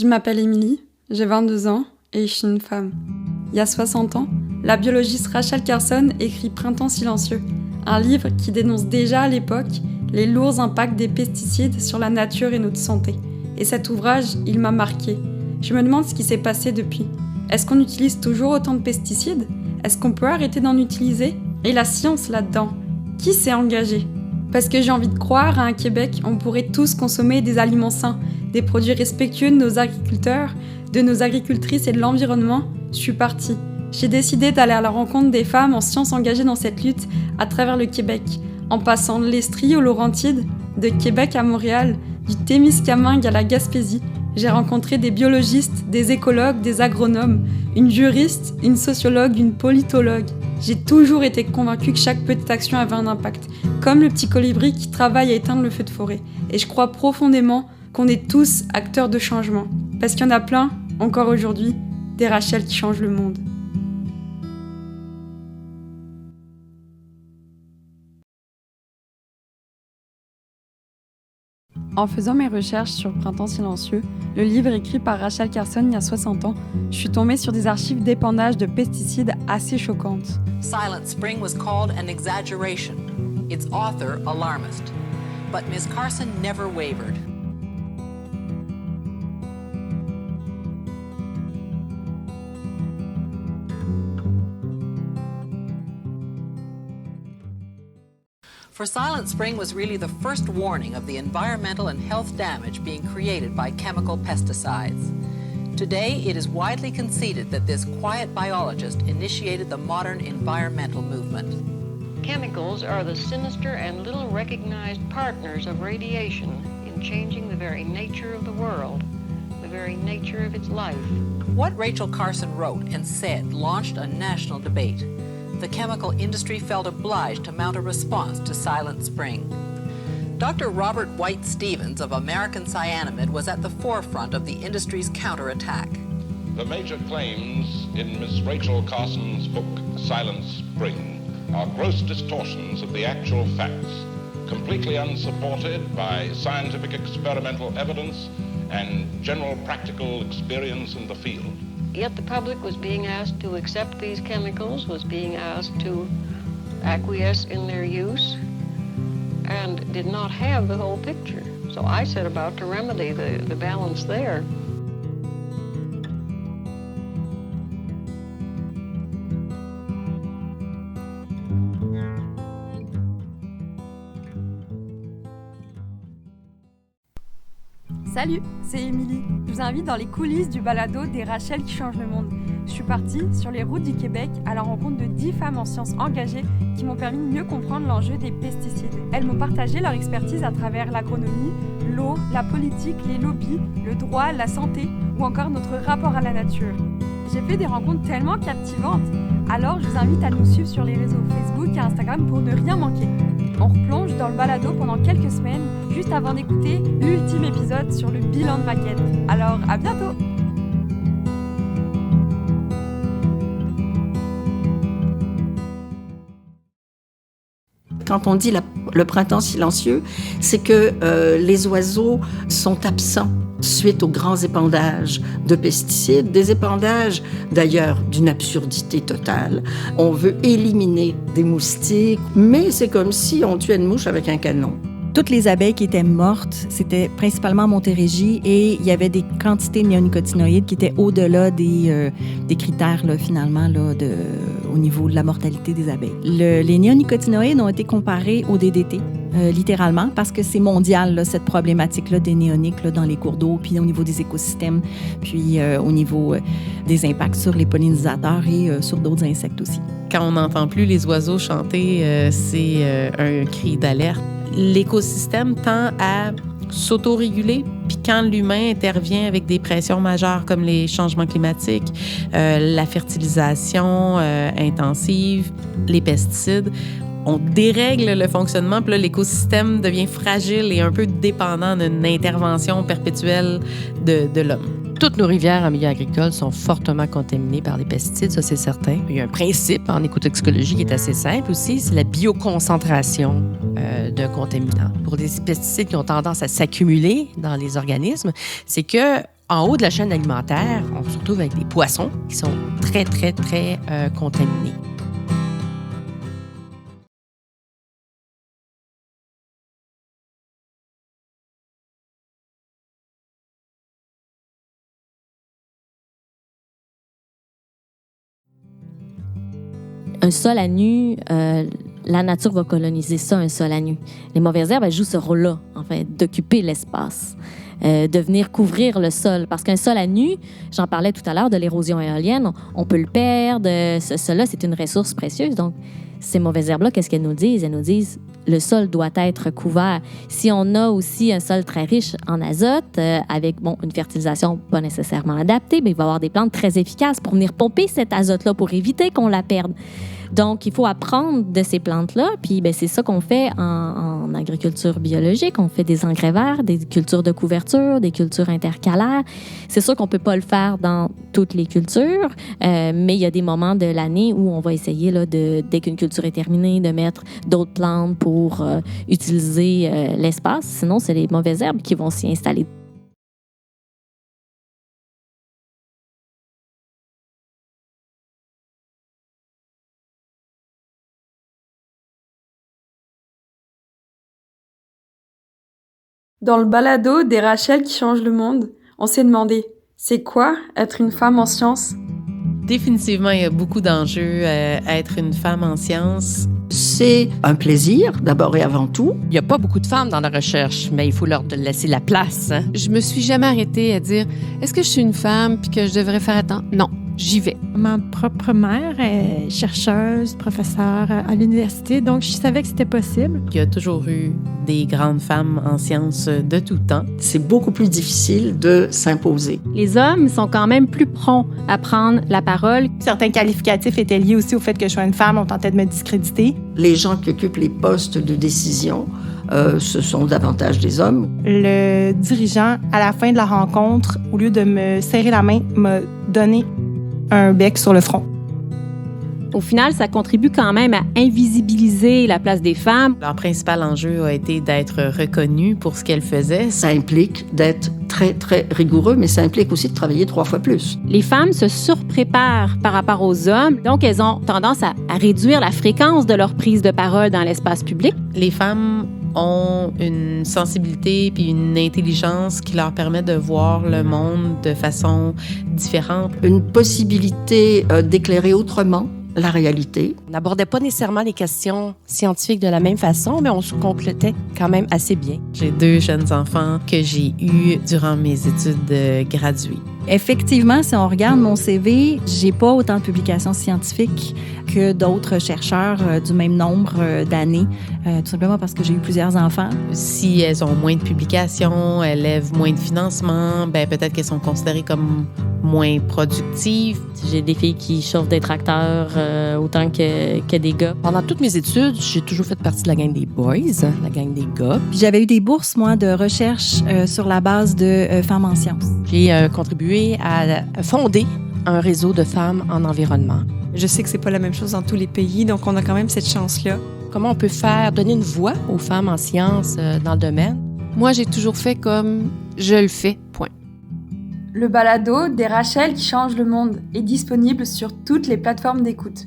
Je m'appelle Émilie, j'ai 22 ans et je suis une femme. Il y a 60 ans, la biologiste Rachel Carson écrit Printemps silencieux, un livre qui dénonce déjà à l'époque les lourds impacts des pesticides sur la nature et notre santé. Et cet ouvrage, il m'a marquée. Je me demande ce qui s'est passé depuis. Est-ce qu'on utilise toujours autant de pesticides ? Est-ce qu'on peut arrêter d'en utiliser ? Et la science là-dedans ? Qui s'est engagé ? Parce que j'ai envie de croire, à un Québec, on pourrait tous consommer des aliments sains, des produits respectueux de nos agriculteurs, de nos agricultrices et de l'environnement. Je suis partie. J'ai décidé d'aller à la rencontre des femmes en sciences engagées dans cette lutte à travers le Québec, en passant de l'Estrie aux Laurentides, de Québec à Montréal, du Témiscamingue à la Gaspésie. J'ai rencontré des biologistes, des écologues, des agronomes, une juriste, une sociologue, une politologue. J'ai toujours été convaincue que chaque petite action avait un impact, comme le petit colibri qui travaille à éteindre le feu de forêt. Et je crois profondément qu'on est tous acteurs de changement, parce qu'il y en a plein, encore aujourd'hui, des Rachel qui changent le monde. En faisant mes recherches sur Printemps silencieux, le livre écrit par Rachel Carson il y a 60 ans, je suis tombée sur des archives d'épandage de pesticides assez choquantes. Silent Spring was called an exaggeration, its author alarmist. But Ms. Carson never wavered. For Silent Spring was really the first warning of the environmental and health damage being created by chemical pesticides. Today, it is widely conceded that this quiet biologist initiated the modern environmental movement. Chemicals are the sinister and little recognized partners of radiation in changing the very nature of the world, the very nature of its life. What Rachel Carson wrote and said launched a national debate. The chemical industry felt obliged to mount a response to Silent Spring. Dr. Robert White Stevens of American Cyanamid was at the forefront of the industry's counterattack. The major claims in Ms. Rachel Carson's book, Silent Spring, are gross distortions of the actual facts, completely unsupported by scientific experimental evidence and general practical experience in the field. Yet the public was being asked to accept these chemicals, was being asked to acquiesce in their use, and did not have the whole picture. So I set about to remedy the balance there. Salut, c'est Émilie. Je vous invite dans les coulisses du balado des Rachel qui changent le monde. Je suis partie sur les routes du Québec à la rencontre de 10 femmes en sciences engagées qui m'ont permis de mieux comprendre l'enjeu des pesticides. Elles m'ont partagé leur expertise à travers l'agronomie, l'eau, la politique, les lobbies, le droit, la santé ou encore notre rapport à la nature. J'ai fait des rencontres tellement captivantes, alors je vous invite à nous suivre sur les réseaux Facebook et Instagram pour ne rien manquer. On replonge dans le balado pendant quelques semaines, juste avant d'écouter l'ultime épisode sur le bilan de ma quête. Alors, à bientôt! Quand on dit le printemps silencieux, c'est que les oiseaux sont absents suite aux grands épandages de pesticides, des épandages d'ailleurs d'une absurdité totale. On veut éliminer des moustiques, mais c'est comme si on tuait une mouche avec un canon. Toutes les abeilles qui étaient mortes, c'était principalement Montérégie et il y avait des quantités de néonicotinoïdes qui étaient au-delà des critères là, finalement là, au niveau de la mortalité des abeilles. Les néonicotinoïdes ont été comparés au DDT, littéralement, parce que c'est mondial là, cette problématique-là des néoniques là, dans les cours d'eau, puis au niveau des écosystèmes, puis au niveau des impacts sur les pollinisateurs et sur d'autres insectes aussi. Quand on n'entend plus les oiseaux chanter, c'est un cri d'alerte. L'écosystème tend à s'autoréguler, puis quand l'humain intervient avec des pressions majeures comme les changements climatiques, la fertilisation intensive, les pesticides, on dérègle le fonctionnement, puis là, l'écosystème devient fragile et un peu dépendant d'une intervention perpétuelle de l'homme. Toutes nos rivières en milieu agricole sont fortement contaminées par les pesticides, ça c'est certain. Il y a un principe en écotoxicologie qui est assez simple aussi, c'est la bioconcentration d'un contaminant. Pour les pesticides qui ont tendance à s'accumuler dans les organismes, c'est que En haut de la chaîne alimentaire, on se retrouve avec des poissons qui sont très, très, très contaminés. Un sol à nu, la nature va coloniser ça, un sol à nu. Les mauvaises herbes, elles jouent ce rôle-là, en fait, d'occuper l'espace, de venir couvrir le sol. Parce qu'un sol à nu, j'en parlais tout à l'heure de l'érosion éolienne, on peut le perdre. Ce sol-là, c'est une ressource précieuse. Donc, ces mauvaises herbes-là, qu'est-ce qu'elles nous disent? Elles nous disent le sol doit être couvert. Si on a aussi un sol très riche en azote, avec une fertilisation pas nécessairement adaptée, mais il va y avoir des plantes très efficaces pour venir pomper cet azote-là pour éviter qu'on la perde. Donc, il faut apprendre de ces plantes-là. Puis, c'est ça qu'on fait en agriculture biologique. On fait des engrais verts, des cultures de couverture, des cultures intercalaires. C'est sûr qu'on ne peut pas le faire dans toutes les cultures, mais il y a des moments de l'année où on va essayer, là, dès qu'une culture est terminée, de mettre d'autres plantes pour utiliser l'espace. Sinon, c'est les mauvaises herbes qui vont s'y installer. Dans le balado des Rachel qui changent le monde, on s'est demandé, c'est quoi être une femme en sciences? Définitivement, il y a beaucoup d'enjeux à être une femme en sciences. C'est un plaisir, d'abord et avant tout. Il n'y a pas beaucoup de femmes dans la recherche, mais il faut leur laisser la place. Hein? Je me suis jamais arrêtée à dire « Est-ce que je suis une femme puis que je devrais faire attention? » Non, j'y vais. Ma propre mère est chercheuse, professeure à l'université, donc je savais que c'était possible. Il y a toujours eu des grandes femmes en sciences de tout temps. C'est beaucoup plus difficile de s'imposer. Les hommes sont quand même plus prompts à prendre la parole. Certains qualificatifs étaient liés aussi au fait que je sois une femme, on tentait de me discréditer. Les gens qui occupent les postes de décision, ce sont davantage des hommes. Le dirigeant, à la fin de la rencontre, au lieu de me serrer la main, m'a donné un bec sur le front. Au final, ça contribue quand même à invisibiliser la place des femmes. Leur principal enjeu a été d'être reconnues pour ce qu'elles faisaient. Ça implique d'être très, très rigoureux, mais ça implique aussi de travailler 3 fois plus. Les femmes se surpréparent par rapport aux hommes, donc elles ont tendance à réduire la fréquence de leur prise de parole dans l'espace public. Les femmes ont une sensibilité puis une intelligence qui leur permet de voir le monde de façon différente. Une possibilité d'éclairer autrement la réalité. On n'abordait pas nécessairement les questions scientifiques de la même façon, mais on se complétait quand même assez bien. J'ai 2 jeunes enfants que j'ai eus durant mes études graduées. Effectivement, si on regarde mon CV, j'ai pas autant de publications scientifiques que d'autres chercheurs du même nombre d'années, tout simplement parce que j'ai eu plusieurs enfants. Si elles ont moins de publications, elles lèvent moins de financement, peut-être qu'elles sont considérées comme moins productives. J'ai des filles qui chauffent des tracteurs autant que des gars. Pendant toutes mes études, j'ai toujours fait partie de la gang des boys, la gang des gars. Puis j'avais eu des bourses, moi, de recherche sur la base de femmes en sciences. J'ai contribué à fonder un réseau de femmes en environnement. Je sais que c'est pas la même chose dans tous les pays, donc on a quand même cette chance-là. Comment on peut donner une voix aux femmes en sciences dans le domaine? Moi, j'ai toujours fait comme je le fais, point. Le balado des Rachel qui changent le monde est disponible sur toutes les plateformes d'écoute.